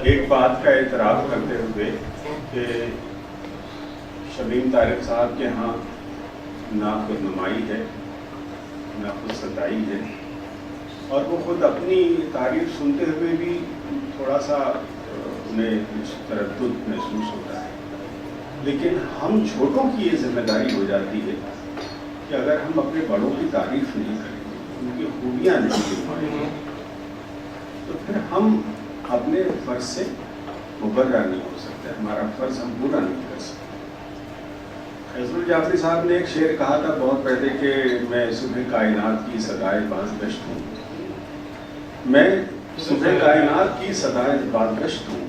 ایک بات کا اعتراف کرتے ہوئے کہ شمیم طارق صاحب کے ہاں نہ خود نمائی ہے نہ خود ستائی ہے، اور وہ خود اپنی تعریف سنتے ہوئے بھی تھوڑا سا انہیں تردد محسوس ہوتا ہے. لیکن ہم چھوٹوں کی یہ ذمہ داری ہو جاتی ہے کہ اگر ہم اپنے بڑوں کی تعریف نہیں کریں گے، ان کی خوبیاں نہیں دکھائیں گے، تو پھر ہم اپنے فرض سے مبرہ نہیں ہو سکتے، ہمارا فرض ہم پورا نہیں کر سکتے. فیض الجعفری صاحب نے ایک شعر کہا تھا بہت پہلے کہ میں صبح کائنات کی صدائے بازگشت ہوں، میں صبح کائنات کی صدائے بازگشت ہوں،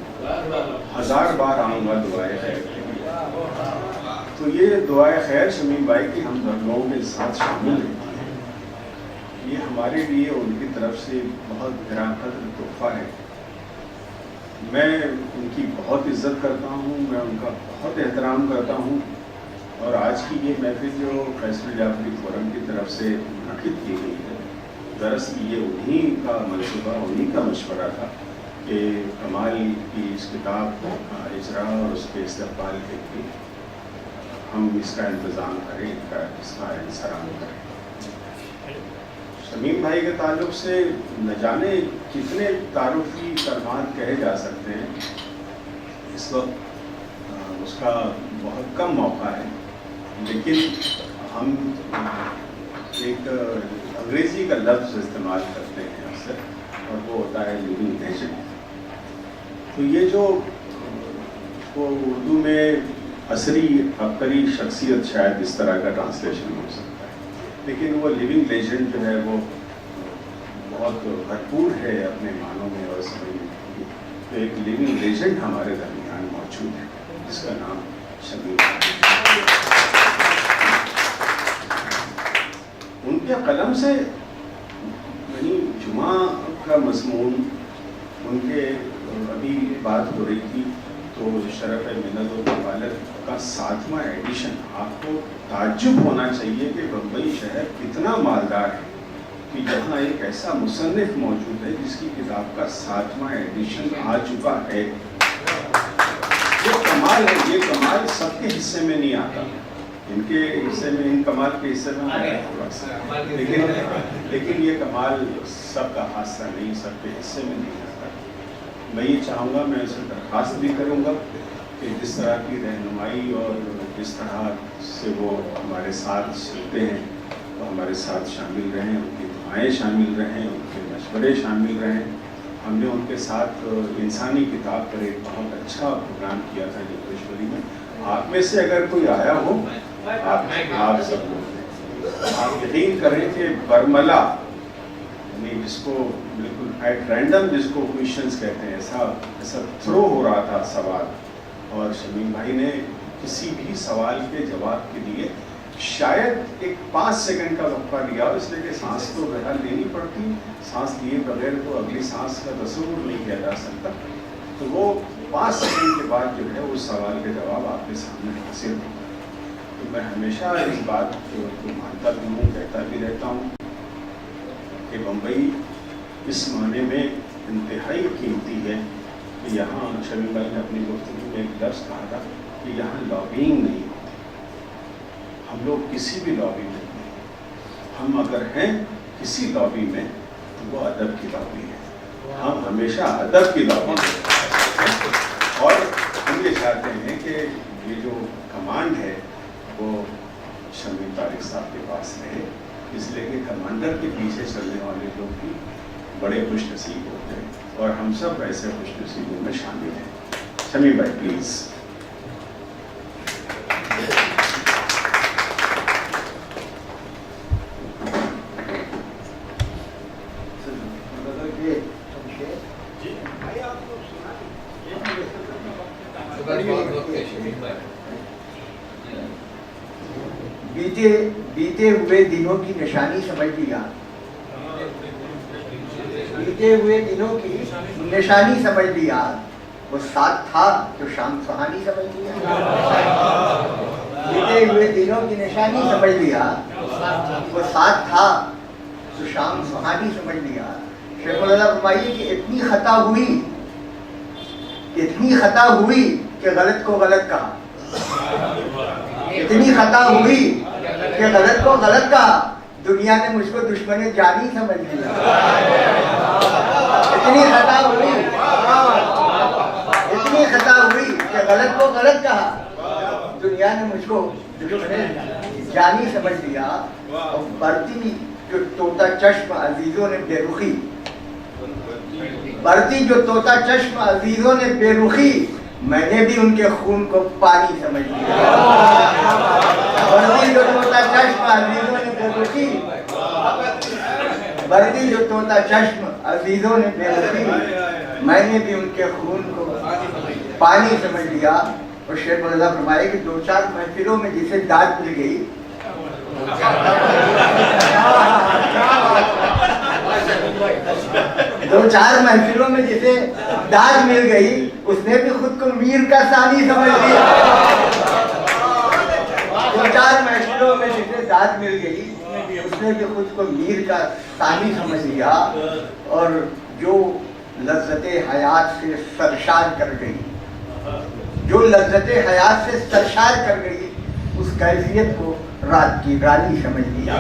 ہزار بار آؤں گا دعائے خیر کے لیے. تو یہ دعائے خیر شمیم بھائی کی ہم لوگوں کے ساتھ شامل رہتی ہے. یہ ہمارے لیے ان کی طرف سے بہت گراں قدر تحفہ ہے. میں ان کی بہت عزت کرتا ہوں، میں ان کا بہت احترام کرتا ہوں. اور آج کی یہ محفل جو فیض الجعفری فورم کی طرف سے منعقد کی گئی ہے، دراصل یہ انہی کا منصوبہ، انہی کا مشورہ تھا کہ کمال کی اس کتاب اجرا اور اس کے استقبال کے لیے ہم اس کا انتظام کریں، اس کا انصرام کریں. شمیم بھائی کے تعلق سے نہ جانے کتنے تعارفی کلمات کہے جا سکتے ہیں. اس وقت اس کا بہت کم موقع ہے، لیکن ہم ایک انگریزی کا لفظ استعمال کرتے ہیں اکثر، اور وہ ہوتا ہے لیونگ لیجنڈ. تو یہ جو وہ اردو میں عصری عبقری شخصیت شاید اس طرح کا ٹرانسلیشن ہو سکتا ہے، لیکن وہ لیونگ لیجنڈ جو ہے وہ بہت بھرپور ہے اپنے معنوں میں اور سمجھنے میں. تو ایک لیونگ لیجنڈ ہمارے درمیان موجود ہے جس کا نام شمیم ہے. ان کے قلم سے یعنی جمعہ کا مضمون، ان کے ابھی بات ہو رہی تھی تو شرف منت و کفالت کا 7واں ایڈیشن، آپ کو تعجب ہونا چاہیے کہ بمبئی شہر کتنا مالدار ہے کہ جہاں ایک ایسا مصنف موجود ہے جس کی کتاب کا 7واں ایڈیشن آ چکا ہے. یہ کمال ہے، یہ کمال سب کے حصے میں نہیں آتا. ان کے حصے میں، ان کمال کے حصے میں آیا تھوڑا سا، لیکن یہ کمال سب کا حادثہ نہیں، سب کے حصے میں نہیں آتا. میں یہ چاہوں گا، میں اسے درخواست بھی کروں گا کہ جس طرح کی رہنمائی اور جس طرح سے وہ ہمارے ساتھ چلتے ہیں، وہ ہمارے ساتھ شامل رہیں، ان کی دعائیں شامل رہیں، ان کے مشورے شامل رہیں. ہم نے ان کے ساتھ انسانی کتاب پر ایک بہت اچھا پروگرام کیا تھا جوگیشوری میں. آپ میں سے اگر کوئی آیا ہو، آپ سب لوگ آپ یقین کریں کہ برملا، یعنی جس کو بالکل ایٹ رینڈم جس کو کویشچنس کہتے ہیں، ایسا تھرو ہو رہا تھا سوال، اور شمیم بھائی نے کسی بھی سوال کے جواب کے لیے شاید ایک 5 سیکنڈ کا وقفہ لیا، اس لیے کہ سانس تو بہرحال لینی پڑتی، سانس لیے بغیر تو اگلی سانس کا تصور نہیں کیا جا سکتا. تو وہ 5 سیکنڈ کے بعد جو ہے اس سوال کے جواب آپ کے سامنے حاصل ہو. تو میں ہمیشہ اس بات کو مانتا بھی ہوں، کہتا بھی رہتا ہوں کہ بمبئی اس معنی میں انتہائی قیمتی ہے کہ یہاں شمیم بھائی نے اپنی گفتگو میں ایک لفظ کہا تھا کہ یہاں لابینگ نہیں ہوتی. ہم لوگ کسی بھی لابی میں نہیں، ہم اگر ہیں کسی لابی میں تو وہ ادب کی لابی ہے. ہم ہمیشہ ادب کی لابی میں، اور ہم یہ چاہتے ہیں کہ یہ جو کمانڈ ہے وہ شمیم طارق صاحب کے پاس رہے، اس لیے کہ کمانڈر کے پیچھے چلنے والے لوگ بھی بڑے خوش نصیب ہوتے ہیں، اور ہم سب ایسے خوش نصیبوں میں شامل ہیں. شمیم بھائی پلیز. بیتے ہوئے دنوں کی نشانی سمجھ لیا، بیتے ہوئے دنوں کی نشانی سمجھ لیا، وہ ساتھ تھا تو شام سہانی سمجھ لیا. بیتے ہوئے دنوں کی نشانی سمجھ لیا، وہ ساتھ تھا تو شام سہانی سمجھ لیا. شیخ اللہ فرمائیے کہ اتنی خطا ہوئی اتنی خطا ہوئی کہ غلط کو غلط کہا، اتنی خطا ہوئی کہ غلط کو غلط کہا، دنیا نے مجھ کو دشمن جانی سمجھ لیا۔ اتنی خطا ہوئی، اتنی خطا ہوئی کہ غلط کو غلط کہا، دنیا نے مجھ کو دشمن جانی سمجھ لیا۔ اور برتی جو طوطا چشم عزیزوں نے بے رخی، برتی جو طوطا چشم عزیزوں نے بے رخی، میں نے بھی ان کے خون کو پانی سمجھ لیا۔ برتی جو طوطا چشم عزیزوں نے بے رخی، برتی جو طوطا چشم عزیزوں نے بے رخی، میں نے بھی ان کے خون کو پانی سمجھ لیا۔ اور شیخ مولانا فرمائے کہ 2-4 محفلوں میں جسے داد مل گئی، دو چار محفلوں میں جسے داد مل گئی، اس نے بھی خود کو میر کا ثانی سمجھ لیا۔ 2-4 محفلوں میں جسے داد مل گئی، اس نے بھی خود کو میر کا ثانی سمجھ لیا۔ اور جو لذت حیات سے سرشار کر گئی، جو لذت حیات سے سرشار کر گئی، اس کیفیت کو رات کی رانی سمجھ لیا۔